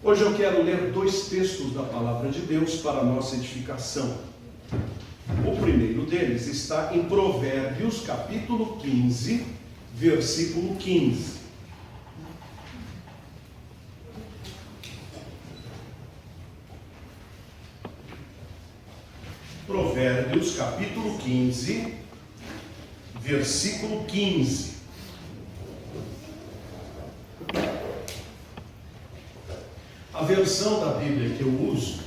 Hoje eu quero ler dois textos da Palavra de Deus para a nossa edificação. O primeiro deles está em Provérbios, capítulo 15, versículo 15. Provérbios, capítulo 15, versículo 15. A versão da Bíblia que eu uso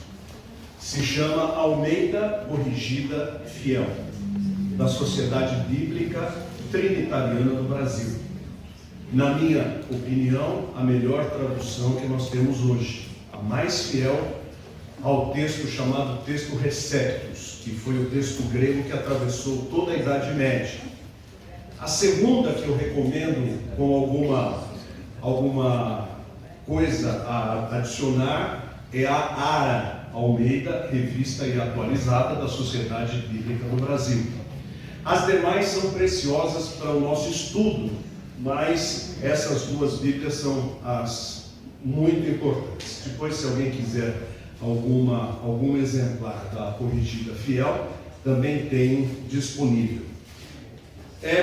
se chama Almeida Corrigida Fiel, da Sociedade Bíblica Trinitariana do Brasil. Na minha opinião, a melhor tradução que nós temos hoje, a mais fiel ao texto chamado texto Receptus, que foi o texto grego que atravessou toda a Idade Média. A segunda que eu recomendo, com alguma coisa a adicionar, é a ARA, Almeida, Revista e Atualizada da Sociedade Bíblica do Brasil. As demais são preciosas para o nosso estudo, mas essas duas Bíblias são as muito importantes. Depois, se alguém quiser algum exemplar da Corrigida Fiel, também tem disponível.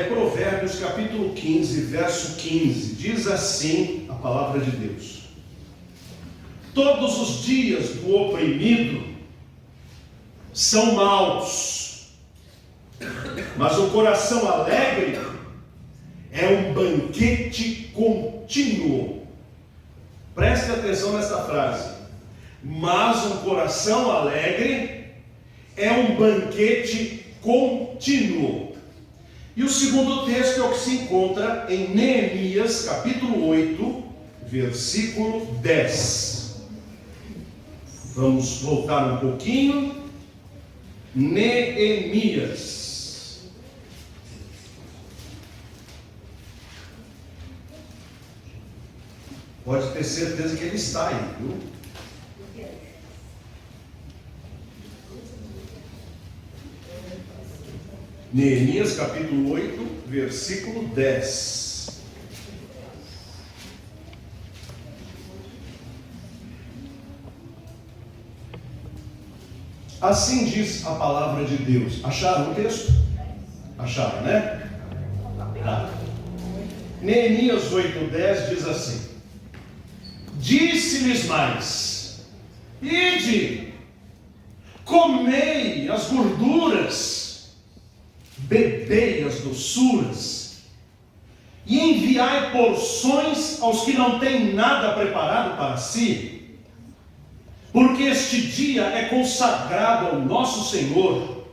Provérbios capítulo 15, verso 15, diz assim a palavra de Deus: todos os dias do oprimido são maus, mas o coração alegre é um banquete contínuo. Preste atenção nessa frase. Mas um coração alegre é um banquete contínuo. E o segundo texto é o que se encontra em Neemias, capítulo 8, versículo 10. Vamos voltar um pouquinho. Neemias. Pode ter certeza que ele está aí, viu? Neemias capítulo 8, versículo 10. Assim diz a palavra de Deus. Acharam o texto? Acharam, né? Tá. Neemias 8, 10 diz assim: disse-lhes mais: ide, comei as gorduras, bebei as doçuras, e enviai porções aos que não têm nada preparado para si, porque este dia é consagrado ao nosso Senhor.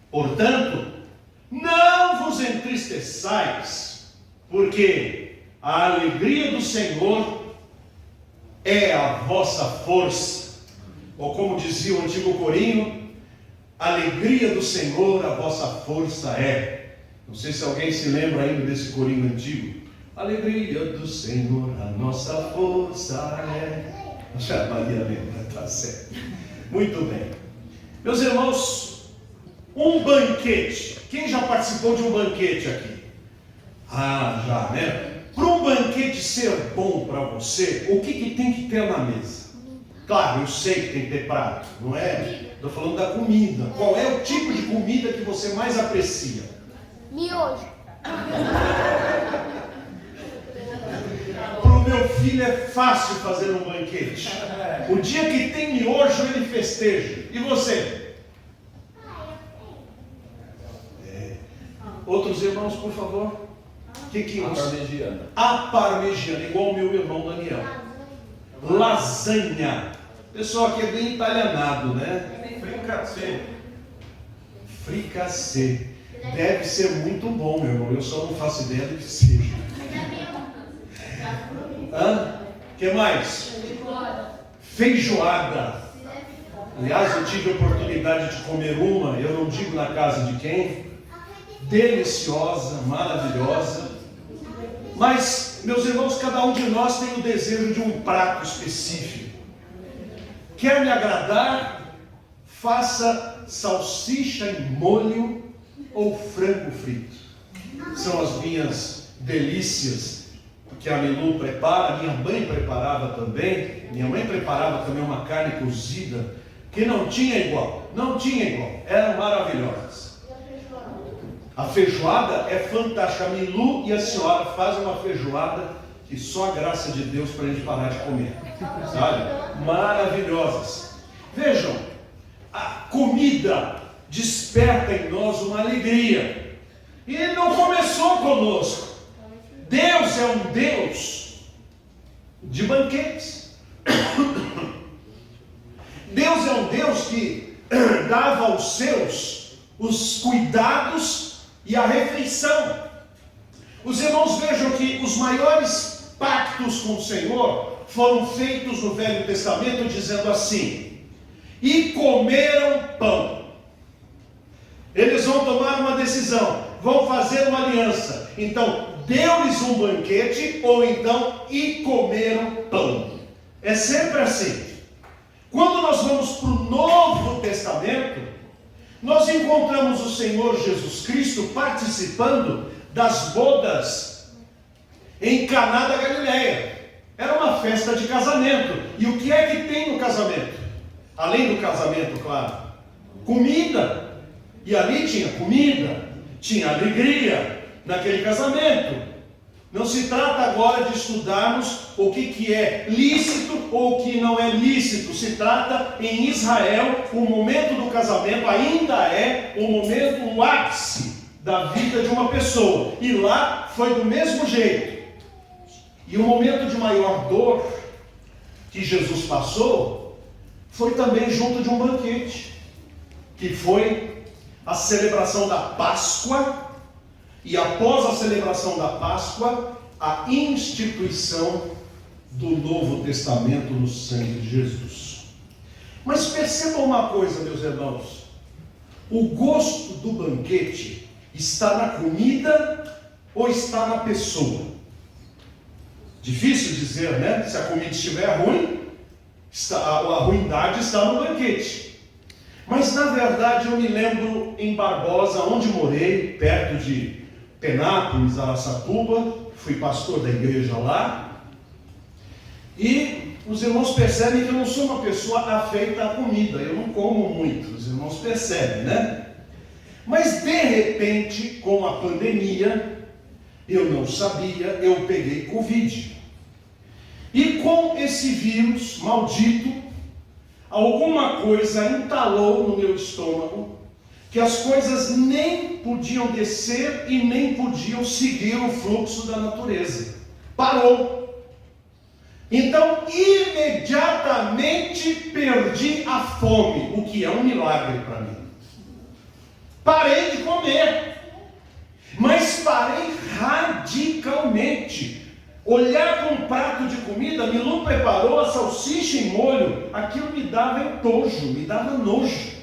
Portanto, não vos entristeçais, porque a alegria do Senhor é a vossa força. Ou como dizia o antigo corinho, a alegria do Senhor, a vossa força é. Não sei se alguém se lembra ainda desse corinho antigo. Alegria do Senhor, a nossa força é. Já Maria lembra, tá certo. Muito bem. Meus irmãos, um banquete. Quem já participou de um banquete aqui? Já, né? Para um banquete ser bom para você, o que tem que ter na mesa? Claro, eu sei que tem que ter prato, não é? Estou falando da comida. Qual é o tipo de comida que você mais aprecia? Miojo. Para o meu filho é fácil fazer um banquete. O dia que tem miojo, ele festeja. E você? Outros irmãos, por favor. Que A parmegiana. A parmegiana, igual o meu irmão Daniel. Lasanha. O pessoal aqui é bem italianado, né? Fricassê. Fricassê. Deve ser muito bom, meu irmão. Eu só não faço ideia do que seja. O que mais? Feijoada. Aliás, eu tive a oportunidade de comer uma, eu não digo na casa de quem. Deliciosa, maravilhosa. Mas, meus irmãos, cada um de nós tem o desejo de um prato específico. Quer me agradar? Faça salsicha em molho ou frango frito. São as minhas delícias que a Milu prepara, minha mãe preparava também. Minha mãe preparava também uma carne cozida que não tinha igual, eram maravilhosas. A feijoada é fantástica. A Milu e a senhora fazem uma feijoada que só a graça de Deus para a gente parar de comer, sabe? Maravilhosas. Vejam, a comida desperta em nós uma alegria. E não começou conosco. Deus é um Deus de banquetes. Deus é um Deus que dava aos seus os cuidados e a refeição. Os irmãos vejam que os maiores pactos com o Senhor foram feitos no Velho Testamento, dizendo assim: e comeram pão. Eles vão tomar uma decisão, vão fazer uma aliança. Então, deu-lhes um banquete, ou então, e comeram pão. É sempre assim. Quando nós vamos para o Novo Testamento, nós encontramos o Senhor Jesus Cristo participando das bodas em Caná da Galileia. Era uma festa de casamento. E o que é que tem no casamento? Além do casamento, claro, comida. E ali tinha comida, tinha alegria naquele casamento. Não se trata agora de estudarmos o que é lícito ou o que não é lícito. Se trata, em Israel, o momento do casamento ainda é o momento, o ápice da vida de uma pessoa. E lá foi do mesmo jeito. E o momento de maior dor que Jesus passou foi também junto de um banquete, que foi a celebração da Páscoa. E após a celebração da Páscoa, a instituição do Novo Testamento no sangue de Jesus. Mas percebam uma coisa, meus irmãos: o gosto do banquete está na comida ou está na pessoa? Difícil dizer, né? Se a comida estiver ruim, a ruindade está no banquete. Mas na verdade eu me lembro em Barbosa, onde morei, perto de Penápolis, Araçatuba, fui pastor da igreja lá, e os irmãos percebem que eu não sou uma pessoa afeita à comida, eu não como muito, os irmãos percebem, né? Mas de repente, com a pandemia, eu não sabia, eu peguei Covid. E com esse vírus maldito, alguma coisa entalou no meu estômago, que as coisas nem podiam descer e nem podiam seguir o fluxo da natureza. Parou. Então, imediatamente perdi a fome, o que é um milagre para mim. Parei de comer, mas parei radicalmente. Olhar para um prato de comida, Milu preparou a salsicha em molho, aquilo me dava entojo, me dava nojo.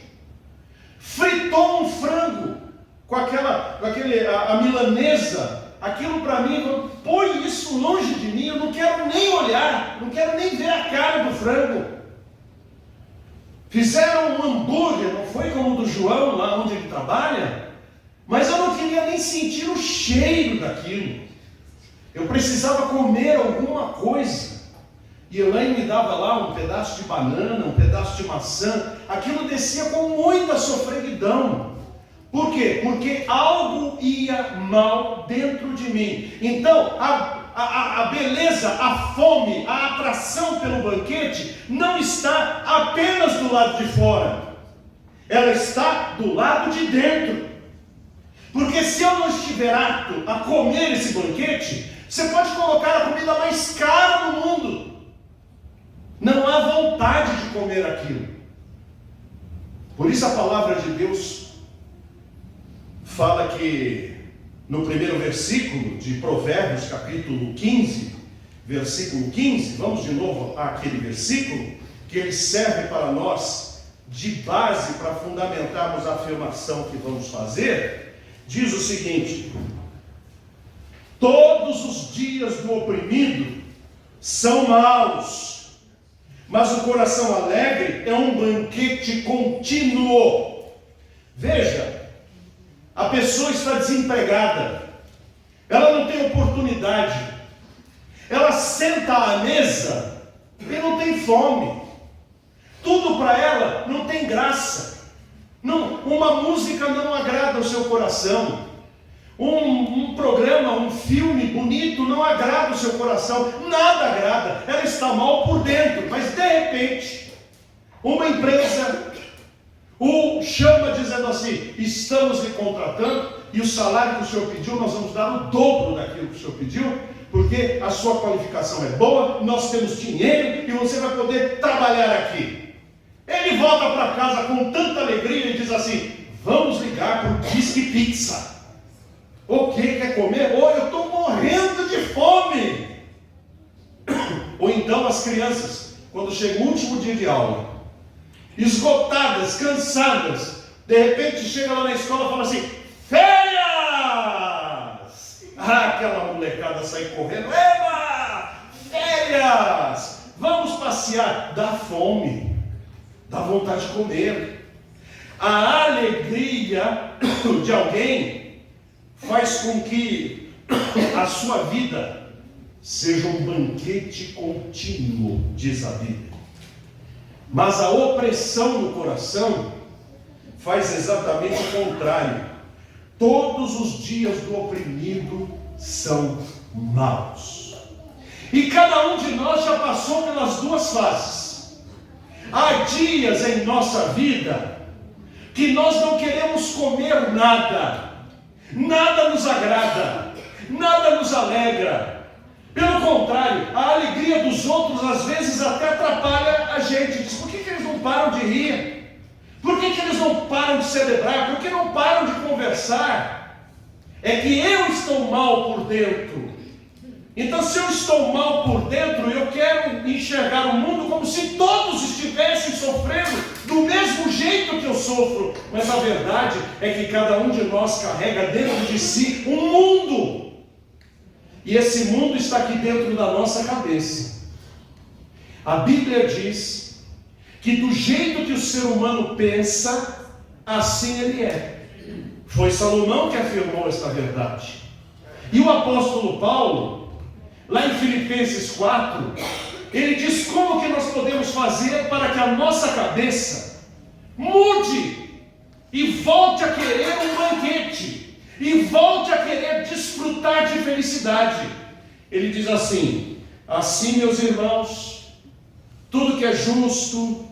Fritou um frango com a milanesa, aquilo para mim, põe isso longe de mim, eu não quero nem olhar, não quero nem ver a cara do frango. Fizeram um hambúrguer, não foi como o do João, lá onde ele trabalha, mas eu não queria nem sentir o cheiro daquilo. Eu precisava comer alguma coisa. E Elaine me dava lá um pedaço de banana, um pedaço de maçã. Aquilo descia com muita sofreguidão. Por quê? Porque algo ia mal dentro de mim. Então, a beleza, a fome, a atração pelo banquete não está apenas do lado de fora. Ela está do lado de dentro. Porque se eu não estiver apto a comer esse banquete, você pode colocar a comida mais cara do mundo. Não há vontade de comer aquilo. Por isso a palavra de Deus fala que no primeiro versículo de Provérbios, capítulo 15, versículo 15, vamos de novo àquele versículo, que ele serve para nós de base para fundamentarmos a afirmação que vamos fazer, diz o seguinte: todos os dias do oprimido são maus, mas o coração alegre é um banquete contínuo. Veja, a pessoa está desempregada, ela não tem oportunidade, Ela senta à mesa e não tem fome. Tudo para ela não tem graça. Não, uma música não agrada o seu coração. Um programa, um filme bonito não agrada o seu coração. Nada agrada. Ela está mal por dentro. Mas de repente, uma empresa o chama dizendo assim: estamos lhe contratando e o salário que o senhor pediu, nós vamos dar o dobro daquilo que o senhor pediu, porque a sua qualificação é boa, nós temos dinheiro e você vai poder trabalhar aqui. Ele volta para casa com tanta alegria e diz assim: vamos ligar para o Disque Pizza. O que quer comer? Oh, eu estou morrendo de fome. Ou então as crianças, quando chega o último dia de aula, esgotadas, cansadas, de repente chega lá na escola e fala assim: férias! Aquela molecada sai correndo: eba! Férias! Vamos passear. Dá fome, dá vontade de comer. A alegria de alguém faz com que a sua vida seja um banquete contínuo, diz a Bíblia. Mas a opressão no coração faz exatamente o contrário. Todos os dias do oprimido são maus. E cada um de nós já passou pelas duas fases. Há dias em nossa vida que nós não queremos comer nada. Nada nos agrada, nada nos alegra. Pelo contrário, a alegria dos outros às vezes até atrapalha a gente. Diz: por que eles não param de rir? Por que eles não param de celebrar? Por que não param de conversar? É que eu estou mal por dentro. Então, se eu estou mal por dentro, eu quero enxergar o mundo como se todos estivessem sofrendo do mesmo jeito que eu sofro. Mas a verdade é que cada um de nós carrega dentro de si um mundo. E esse mundo está aqui dentro da nossa cabeça. A Bíblia diz que do jeito que o ser humano pensa, assim ele é. Foi Salomão que afirmou esta verdade. E o apóstolo Paulo, lá em Filipenses 4, ele diz como que nós podemos fazer para que a nossa cabeça mude e volte a querer um banquete, e volte a querer desfrutar de felicidade. Ele diz assim: assim, meus irmãos, tudo que é justo,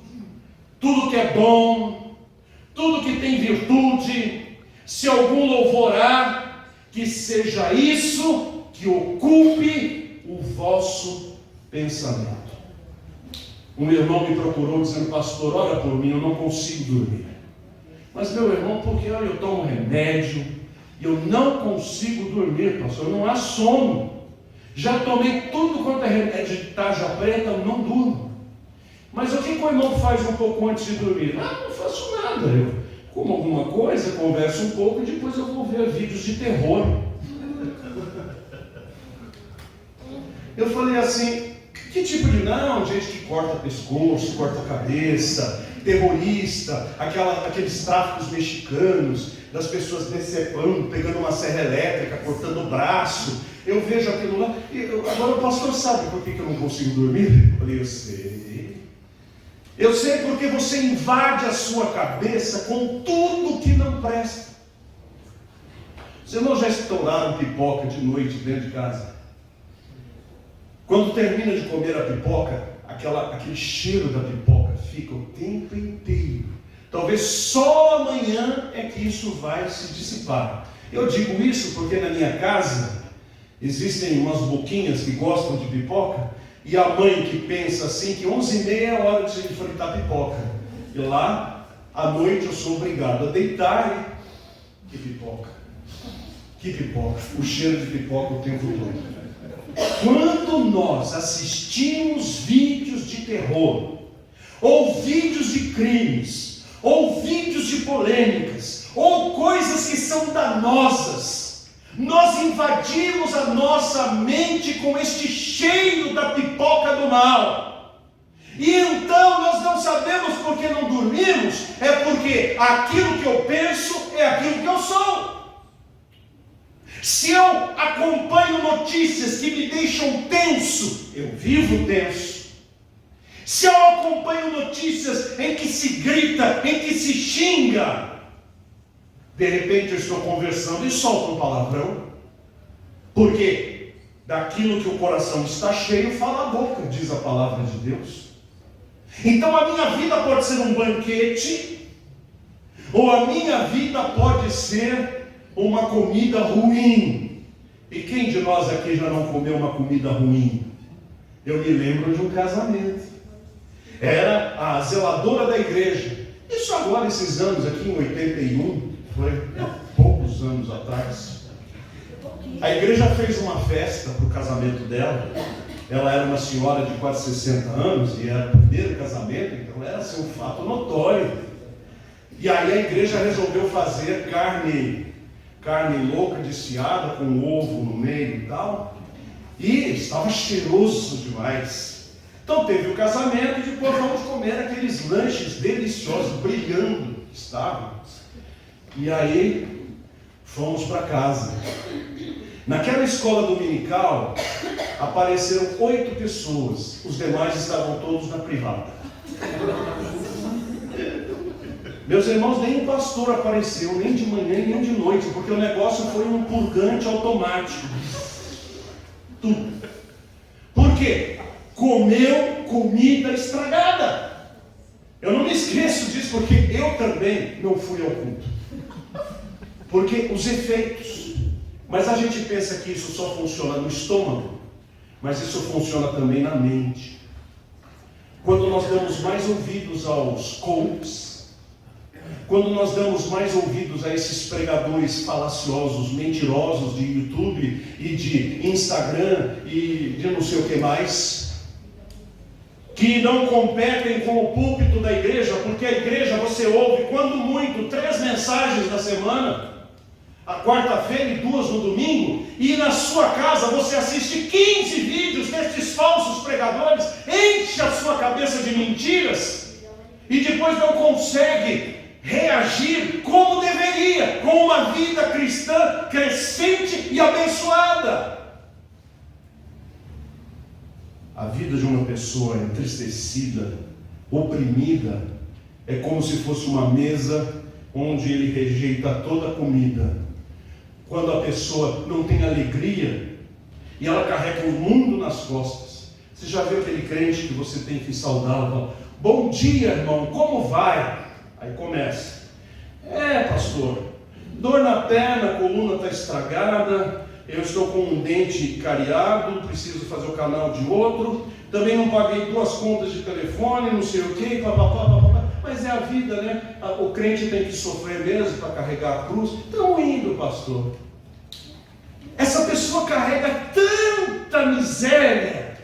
tudo que é bom, tudo que tem virtude, se algum louvor há, que seja isso que ocupe o vosso pensamento. Um irmão me procurou dizendo: pastor, ora por mim, eu não consigo dormir. Mas meu irmão, porque eu tomo remédio e eu não consigo dormir, pastor, não há sono. Já tomei tudo quanto é remédio de tarja preta, eu não durmo. Mas o que o irmão faz um pouco antes de dormir? Não faço nada. Eu como alguma coisa, converso um pouco e depois eu vou ver vídeos de terror. Eu falei assim: que tipo de... Não, gente que corta pescoço, corta cabeça, terrorista, aqueles tráficos mexicanos, das pessoas decepando, pegando uma serra elétrica, cortando o braço. Eu vejo aquilo lá. Agora o pastor sabe por que eu não consigo dormir? Eu falei: eu sei. Eu sei porque você invade a sua cabeça com tudo que não presta. Os irmãos já estouraram pipoca de noite dentro de casa? Quando termina de comer a pipoca, aquele cheiro da pipoca fica o tempo inteiro. Talvez só amanhã é que isso vai se dissipar. Eu digo isso porque na minha casa existem umas boquinhas que gostam de pipoca, e a mãe que pensa assim que 11h30 é a hora de se fritar pipoca. E lá, à noite, eu sou obrigado a deitar e... Que pipoca! Que pipoca! O cheiro de pipoca o tempo todo. Quando nós assistimos vídeos de terror, ou vídeos de crimes, ou vídeos de polêmicas, ou coisas que são danosas, nós invadimos a nossa mente com este cheiro da pipoca do mal. E então nós não sabemos por que não dormimos, é porque aquilo que eu penso é aquilo que eu sou. Se eu acompanho notícias que me deixam tenso, eu vivo tenso. Se eu acompanho notícias em que se grita, em que se xinga, de repente eu estou conversando e solto um palavrão. Porque daquilo que o coração está cheio, fala a boca, diz a palavra de Deus. Então a minha vida pode ser um banquete, ou a minha vida pode ser uma comida ruim. E quem de nós aqui já não comeu uma comida ruim? Eu me lembro de um casamento. Era a zeladora da igreja. Isso agora, esses anos aqui, em 81, foi poucos anos atrás. A igreja fez uma festa para o casamento dela. Ela era uma senhora de quase 60 anos e era o primeiro casamento, então era assim, um fato notório. E aí a igreja resolveu fazer carne louca desfiada com ovo no meio e tal. E estava cheiroso demais. Então teve o casamento e depois vamos comer aqueles lanches deliciosos, brilhando que estavam. E aí fomos para casa. Naquela escola dominical apareceram 8 pessoas, os demais estavam todos na privada. Meus irmãos, nem o pastor apareceu, nem de manhã nem de noite, porque o negócio foi um purgante automático. Tudo. Por quê? Comeu comida estragada. Eu não me esqueço disso, porque eu também não fui ao culto. Porque os efeitos. Mas a gente pensa que isso só funciona no estômago, mas isso funciona também na mente. Quando nós damos mais ouvidos aos coaches, quando nós damos mais ouvidos a esses pregadores falaciosos, mentirosos de YouTube e de Instagram e de não sei o que mais, que não competem com o púlpito da igreja, porque a igreja você ouve, quando muito, 3 mensagens na semana, a quarta-feira e 2 no domingo, e na sua casa você assiste 15 vídeos destes falsos pregadores, enche a sua cabeça de mentiras, e depois não consegue reagir como deveria, com uma vida cristã crescente e abençoada. A vida de uma pessoa entristecida, oprimida, é como se fosse uma mesa onde ele rejeita toda a comida. Quando a pessoa não tem alegria e ela carrega o mundo nas costas. Você já viu aquele crente que você tem que saudá-lo? Bom dia, irmão, como vai? Aí começa. Pastor, dor na perna, a coluna está estragada, eu estou com um dente cariado, preciso fazer o canal de outro, também não paguei 2 contas de telefone, não sei o que, mas é a vida, né? O crente tem que sofrer mesmo para carregar a cruz. Estão indo, pastor. Essa pessoa carrega tanta miséria,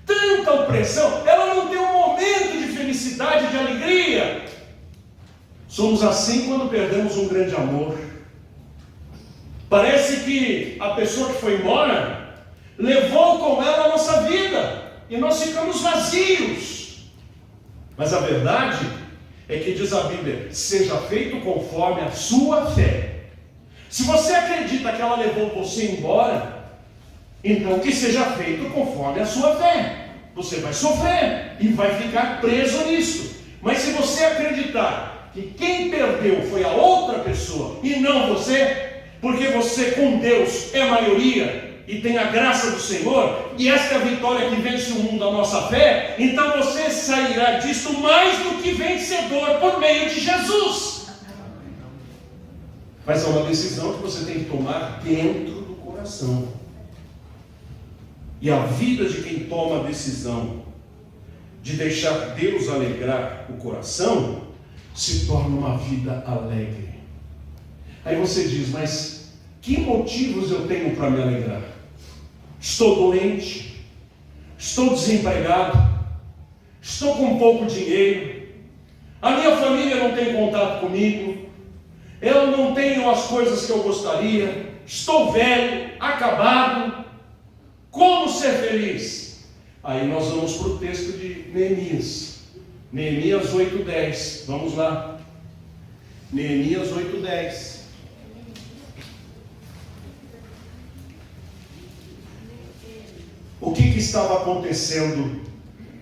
tanta opressão, ela não tem um momento de felicidade, de alegria. Somos assim quando perdemos um grande amor. Parece que a pessoa que foi embora levou com ela a nossa vida e nós ficamos vazios. Mas a verdade é que diz a Bíblia: seja feito conforme a sua fé. Se você acredita que ela levou você embora, então que seja feito conforme a sua fé. Você vai sofrer e vai ficar preso nisso. Mas se você acreditar que quem perdeu foi a outra pessoa e não você, porque você com Deus é maioria e tem a graça do Senhor, e esta é a vitória que vence o mundo, a nossa fé, então você sairá disso mais do que vencedor por meio de Jesus. Mas é uma decisão que você tem que tomar dentro do coração. E a vida de quem toma a decisão de deixar Deus alegrar o coração se torna uma vida alegre. Aí você diz: mas que motivos eu tenho para me alegrar? Estou doente, estou desempregado, estou com pouco dinheiro, a minha família não tem contato comigo, eu não tenho as coisas que eu gostaria, estou velho, acabado, como ser feliz? Aí nós vamos para o texto de Neemias, Neemias 8:10, vamos lá, Neemias 8:10. O que estava acontecendo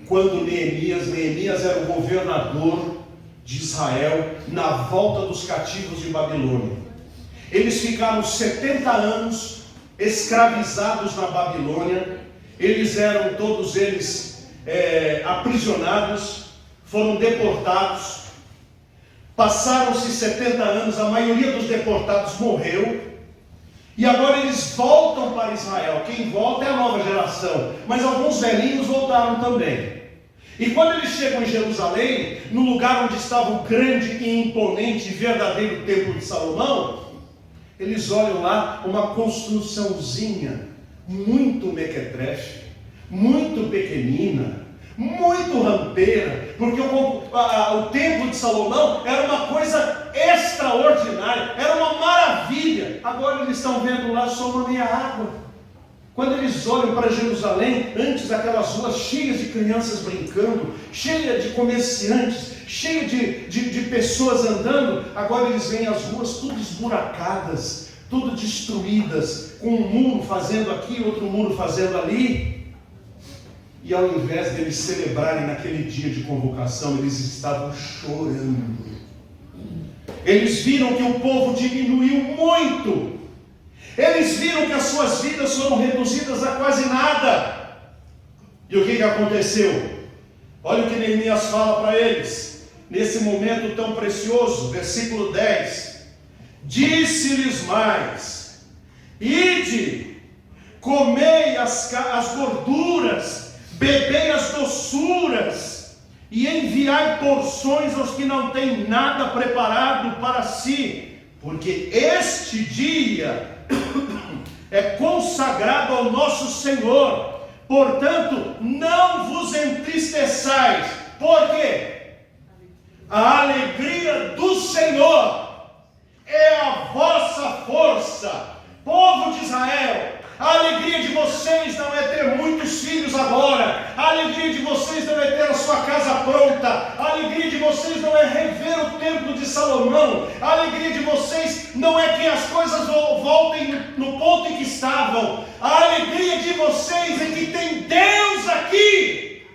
quando Neemias era o governador de Israel na volta dos cativos de Babilônia? Eles ficaram 70 anos escravizados na Babilônia. Eles eram todos eles aprisionados, foram deportados. Passaram-se 70 anos, a maioria dos deportados morreu. E agora eles voltam para Israel. Quem volta é a nova geração, mas alguns velhinhos voltaram também. E quando eles chegam em Jerusalém, no lugar onde estava o grande e imponente e verdadeiro templo de Salomão, eles olham lá uma construçãozinha muito mequetrefe, muito pequenina, muito rampeira, porque o templo de Salomão era uma coisa extraordinária, era uma maravilha. Agora eles estão vendo lá só uma meia água. Quando eles olham para Jerusalém, antes aquelas ruas cheias de crianças brincando, cheias de comerciantes, cheias de pessoas andando, agora eles veem as ruas tudo esburacadas, tudo destruídas, com um muro fazendo aqui, outro muro fazendo ali. E ao invés deles celebrarem naquele dia de convocação, eles estavam chorando. Eles viram que o povo diminuiu muito. Eles viram que as suas vidas foram reduzidas a quase nada. E o que aconteceu? Olha o que Neemias fala para eles, nesse momento tão precioso, versículo 10. Disse-lhes mais: ide, comei as gorduras, bebei as doçuras, e enviai porções aos que não têm nada preparado para si, porque este dia é consagrado ao nosso Senhor. Portanto, não vos entristeçais, porque a alegria do Senhor é a vossa força. Povo de Israel, a alegria de vocês não é ter muitos filhos agora. A alegria de vocês não é ter a sua casa pronta. A alegria de vocês não é rever o templo de Salomão. A alegria de vocês não é que as coisas voltem no ponto em que estavam. A alegria de vocês é que tem Deus aqui.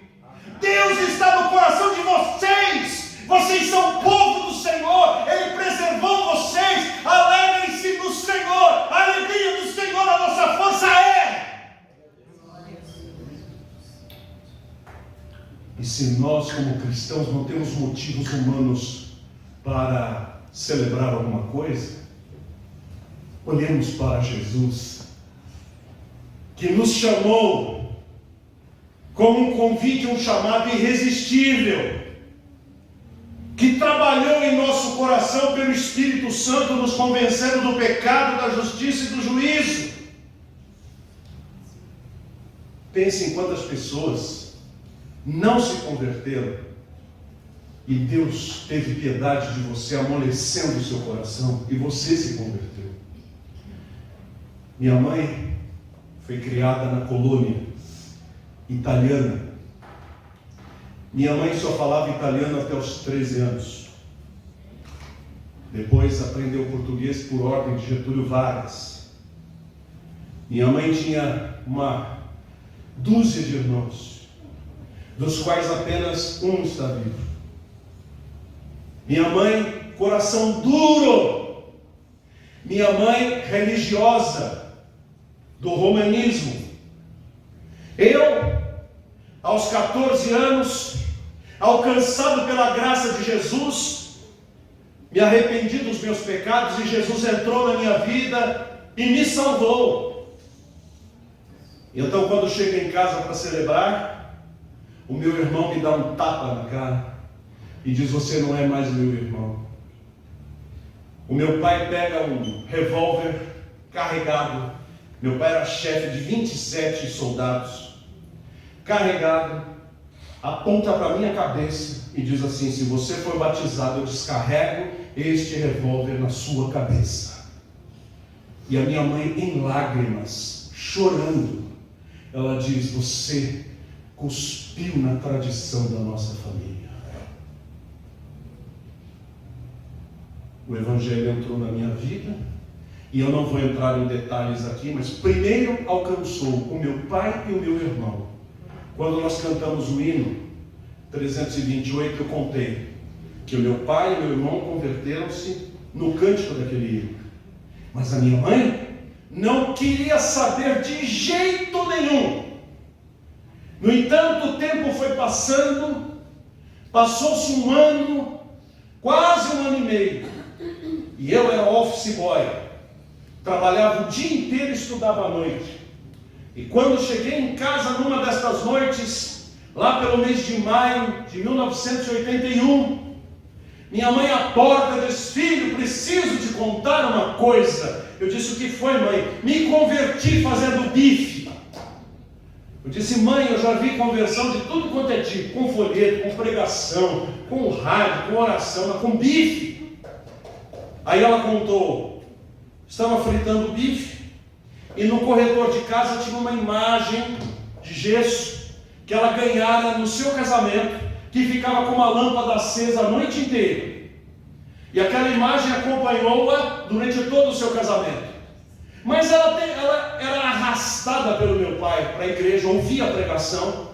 Deus está no coração de vocês. Vocês são povo do Senhor. Ele preservou vocês. Alegrem-se no Senhor. A alegria do Senhor, a nossa força é. E se nós, como cristãos, não temos motivos humanos para celebrar alguma coisa, olhemos para Jesus, que nos chamou como um convite, um chamado irresistível, que trabalhou em nosso coração pelo Espírito Santo, nos convencendo do pecado, da justiça e do juízo. Pense em quantas pessoas não se converteram e Deus teve piedade de você, amolecendo o seu coração, e você se converteu. Minha mãe foi criada na colônia italiana. Minha mãe só falava italiano até os 13 anos. Depois aprendeu português por ordem de Getúlio Vargas. Minha mãe tinha uma dúzia de irmãos, dos quais apenas um está vivo. Minha mãe, coração duro. Minha mãe, religiosa, do romanismo. Eu, aos 14 anos, alcançado pela graça de Jesus, me arrependi dos meus pecados e Jesus entrou na minha vida e me salvou. Então, quando chego em casa para celebrar, o meu irmão me dá um tapa na cara e diz: você não é mais meu irmão. O meu pai pega um revólver carregado. Meu pai era chefe de 27 soldados. Carregado, aponta para a minha cabeça e diz assim: se você for batizado, eu descarrego este revólver na sua cabeça. E a minha mãe, em lágrimas, chorando, ela diz: você cuspiu na tradição da nossa família. O Evangelho entrou na minha vida E eu não vou entrar em detalhes aqui, mas primeiro alcançou o meu pai e o meu irmão. Quando nós cantamos o hino 328, eu contei que o meu pai e o meu irmão converteram-se no cântico daquele hino. Mas a minha mãe não queria saber de jeito nenhum. No entanto, o tempo foi passando, passou-se um ano, quase um ano e meio, e eu era office boy, trabalhava o dia inteiro e estudava à noite. E quando cheguei em casa numa destas noites, lá pelo mês de maio de 1981, minha mãe à porta disse: filho, preciso te contar uma coisa. Eu disse: o que foi, mãe? Me converti fazendo bife. Eu disse: mãe, eu já vi conversão de tudo quanto é tipo, com folheto, com pregação, com rádio, com oração, mas com bife. Aí ela contou: estava fritando bife e no corredor de casa tinha uma imagem de gesso que ela ganhara no seu casamento, que ficava com uma lâmpada acesa a noite inteira. E aquela imagem acompanhou-a durante todo o seu casamento. Mas ela era arrastada pelo meu pai para a igreja, ouvia a pregação.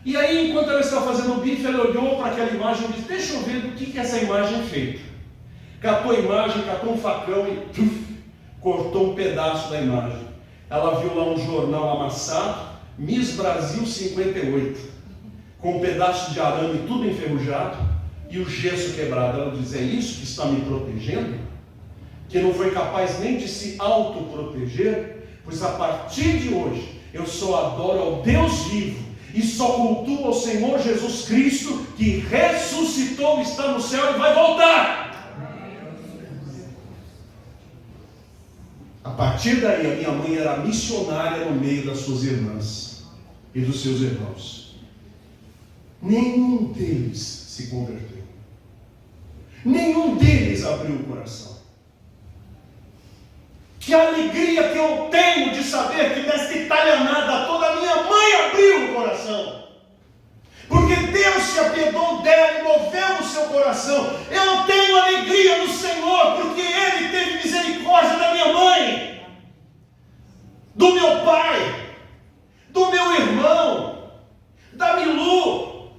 E aí, enquanto ela estava fazendo o bife, ela olhou para aquela imagem e disse: deixa eu ver do que essa imagem é feita. Catou a imagem, catou um facão e cortou um pedaço da imagem. Ela viu lá um jornal amassado, Miss Brasil 58, com um pedaço de arame tudo enferrujado e o gesso quebrado. Ela diz: é isso que está me protegendo? Que não foi capaz nem de se autoproteger? Pois a partir de hoje eu só adoro ao Deus vivo e só cultuo ao Senhor Jesus Cristo, que ressuscitou, está no céu e vai voltar. A partir daí, a minha mãe era missionária no meio das suas irmãs e dos seus irmãos. Nenhum deles se converteu. Nenhum deles abriu o coração. Que alegria que eu tenho de saber que nesta italianada toda a minha mãe abriu o coração. Porque Deus se apiedou dela e moveu o seu coração. Eu tenho alegria no Senhor, porque Ele teve misericórdia da minha mãe, do meu pai, do meu irmão, da Milu.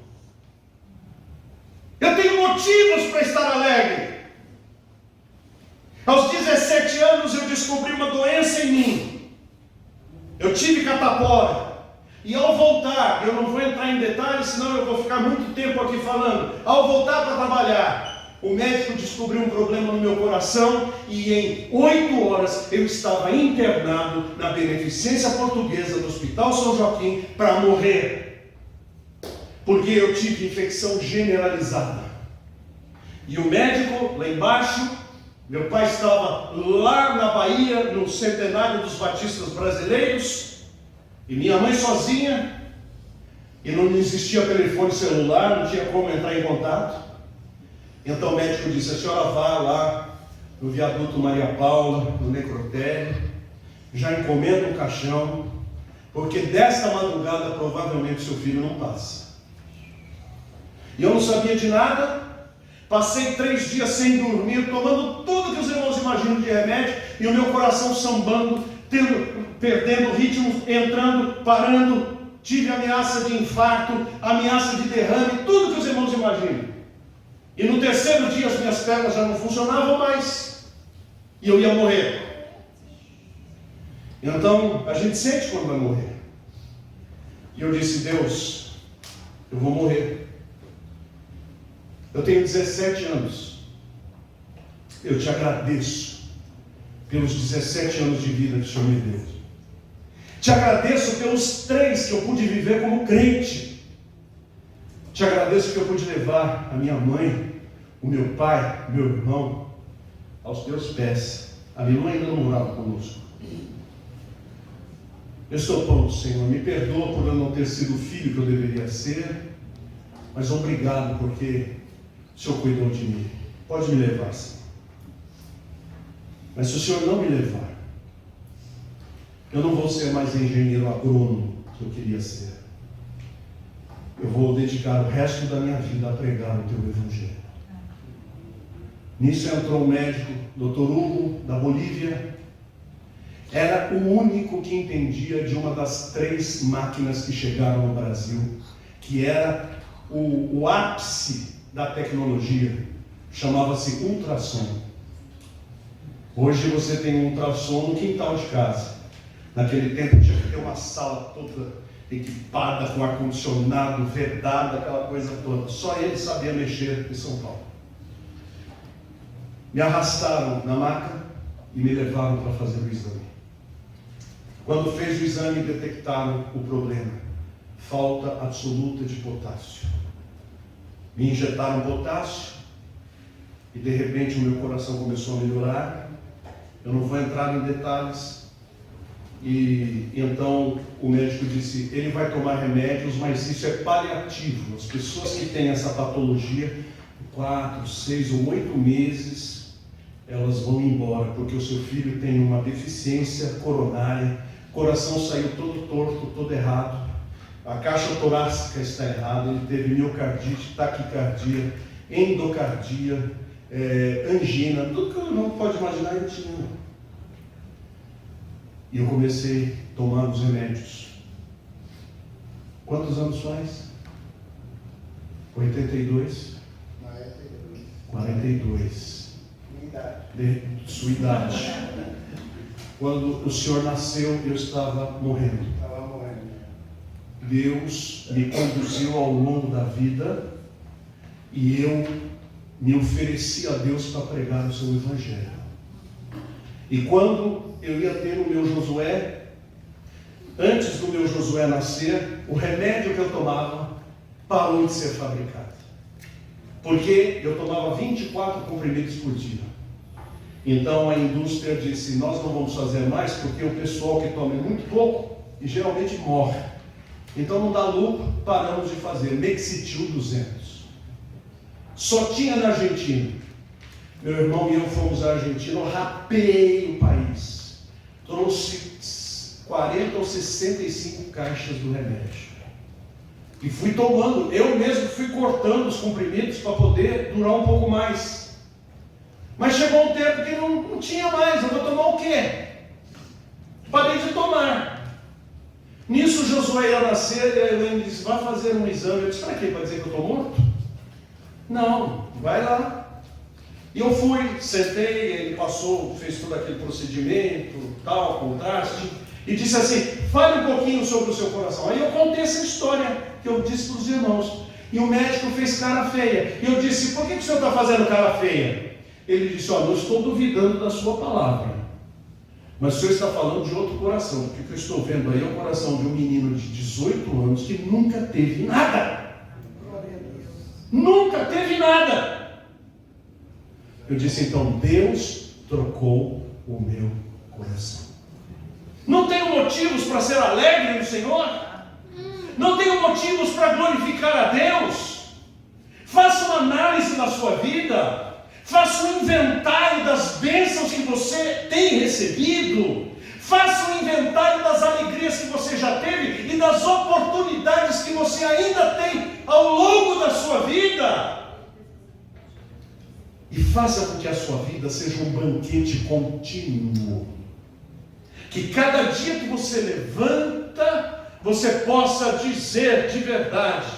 Eu tenho motivos para estar alegre. Aos 17 anos eu descobri uma doença em mim. Eu tive catapora. E ao voltar, eu não vou entrar em detalhes, senão eu vou ficar muito tempo aqui falando. Ao voltar para trabalhar, o médico descobriu um problema no meu coração e em 8 horas eu estava internado na Beneficência Portuguesa do Hospital São Joaquim para morrer. Porque eu tive infecção generalizada. E o médico lá embaixo, meu pai estava lá na Bahia, no centenário dos batistas brasileiros, e minha mãe sozinha, e não existia telefone celular, não tinha como entrar em contato. Então o médico disse: a senhora vá lá no viaduto Maria Paula, no necrotério, já encomenda um caixão, porque desta madrugada provavelmente seu filho não passa. E eu não sabia de nada. Passei 3 dias sem dormir, tomando tudo que os irmãos imaginam de remédio, e o meu coração sambando, perdendo o ritmo, entrando, parando. Tive ameaça de infarto, ameaça de derrame, tudo que os irmãos imaginam. E no 3º dia as minhas pernas já não funcionavam mais, e eu ia morrer. Então, a gente sente quando vai morrer. E eu disse: Deus, eu vou morrer. Eu tenho 17 anos. Eu te agradeço pelos 17 anos de vida que o Senhor me deu. Te agradeço pelos 3 que eu pude viver como crente. Te agradeço que eu pude levar a minha mãe, o meu pai, meu irmão, aos teus pés. A minha mãe ainda não morava conosco. Eu estou pronto, Senhor. Me perdoa por eu não ter sido o filho que eu deveria ser. Mas obrigado porque o Senhor cuidou de mim. Pode me levar, Senhor. Mas se o Senhor não me levar, eu não vou ser mais engenheiro agrônomo que eu queria ser. Eu vou dedicar o resto da minha vida a pregar o teu evangelho. Nisso entrou um médico, Dr. Hugo, da Bolívia, Era o único que entendia de uma das 3 máquinas que chegaram no Brasil, que era o ápice da tecnologia, chamava-se ultrassom. Hoje você tem um ultrassom no quintal de casa. Naquele tempo tinha que ter uma sala toda equipada com ar-condicionado, vedada, aquela coisa toda. Só ele sabia mexer em São Paulo. Me arrastaram na maca e me levaram para fazer o exame. Quando fez o exame, detectaram o problema: falta absoluta de potássio. Me injetaram potássio e de repente o meu coração começou a melhorar. Eu não vou entrar em detalhes. E então o médico disse: ele vai tomar remédios, mas isso é paliativo. As pessoas que têm essa patologia, 4, 6 ou 8 meses, elas vão embora, porque o seu filho tem uma deficiência coronária, o coração saiu todo torto, todo errado, a caixa torácica está errada, ele teve miocardite, taquicardia, endocardia, angina, tudo que não pode imaginar ele tinha. E eu comecei tomando os remédios. Quantos anos faz? 82? 42. De sua idade. Quando o senhor nasceu, eu estava morrendo. Deus me conduziu ao longo da vida e eu me ofereci a Deus para pregar o seu evangelho. E quando eu ia ter o meu Josué, antes do meu Josué nascer, o remédio que eu tomava parou de ser fabricado. Porque eu tomava 24 comprimidos por dia. Então a indústria disse: nós não vamos fazer mais, porque o pessoal que toma é muito pouco e geralmente morre. Então não dá lucro, paramos de fazer. Mexitil 200. Só tinha na Argentina. Meu irmão e eu fomos à Argentina, eu rapei o país. Trouxe 40 ou 65 caixas do remédio. E fui tomando, eu mesmo fui cortando os comprimidos para poder durar um pouco mais. Mas chegou um tempo que não tinha mais, eu vou tomar o quê? Parei de tomar. Nisso Josué ia nascer, e a Elaine disse: vai fazer um exame. Eu disse: para quê? Para dizer que eu estou morto? Não, vai lá. E eu fui, sentei, ele passou, fez todo aquele procedimento, tal, contraste, e disse assim: fale um pouquinho sobre o seu coração. Aí eu contei essa história que eu disse para os irmãos. E o médico fez cara feia. E eu disse: por que o senhor está fazendo cara feia? Ele disse: olha, eu estou duvidando da sua palavra, mas o senhor está falando de outro coração, porque o que eu estou vendo aí é o coração de um menino de 18 anos que nunca teve nada. Nunca teve nada. Eu disse: então Deus trocou o meu coração. Não tenho motivos para ser alegre no Senhor? Não tenho motivos para glorificar a Deus? Faça uma análise da sua vida. Faça um inventário das bênçãos que você tem recebido. Faça um inventário das alegrias que você já teve e das oportunidades que você ainda tem ao longo da sua vida. E faça com que a sua vida seja um banquete contínuo. Que cada dia que você levanta, você possa dizer de verdade: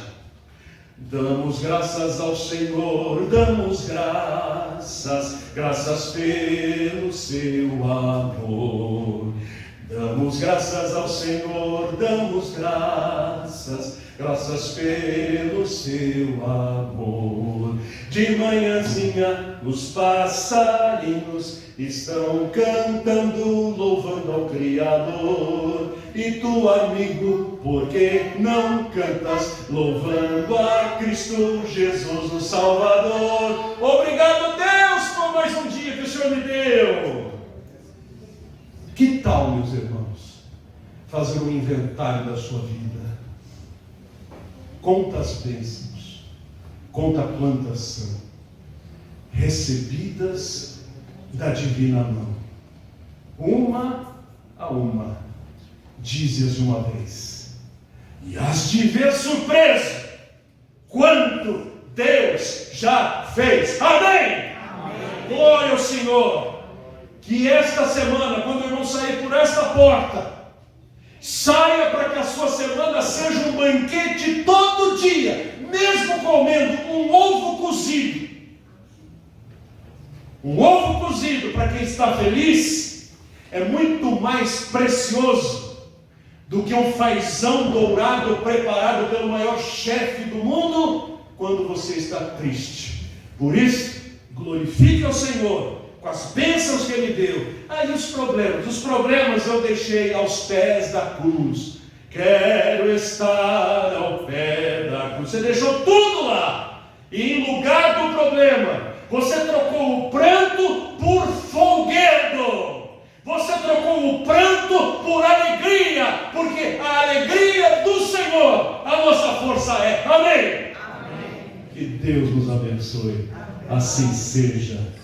damos graças ao Senhor, damos graças pelo seu amor. Damos graças ao Senhor, damos graças pelo seu amor. De manhãzinha os passarinhos estão cantando, louvando ao Criador. E tu, amigo, por que não cantas, louvando a Cristo Jesus, o Salvador? Obrigado, Deus, por mais um dia que o Senhor me deu. Que tal, meus irmãos, fazer um inventário da sua vida? Conta as bênçãos, conta quantas são recebidas da divina mão, uma a uma, dize-as de uma vez, e hás de ver surpresa quanto Deus já fez. Amém? Amém. Glória ao Senhor. que esta semana, quando o irmão sair por esta porta, saia para que a sua semana seja um banquete todo dia, mesmo comendo um ovo cozido. Um ovo cozido, para quem está feliz, é muito mais precioso do que um fazão dourado preparado pelo maior chefe do mundo quando você está triste. Por isso, glorifique ao Senhor com as bênçãos que Ele deu. Aí os problemas eu deixei aos pés da cruz. Quero estar ao pé da cruz. Você deixou tudo lá, e em lugar do problema, você trocou o pranto por folguedo. Você trocou o pranto por alegria, porque a alegria do Senhor, a nossa força é. Amém? Amém. Que Deus nos abençoe. Assim seja.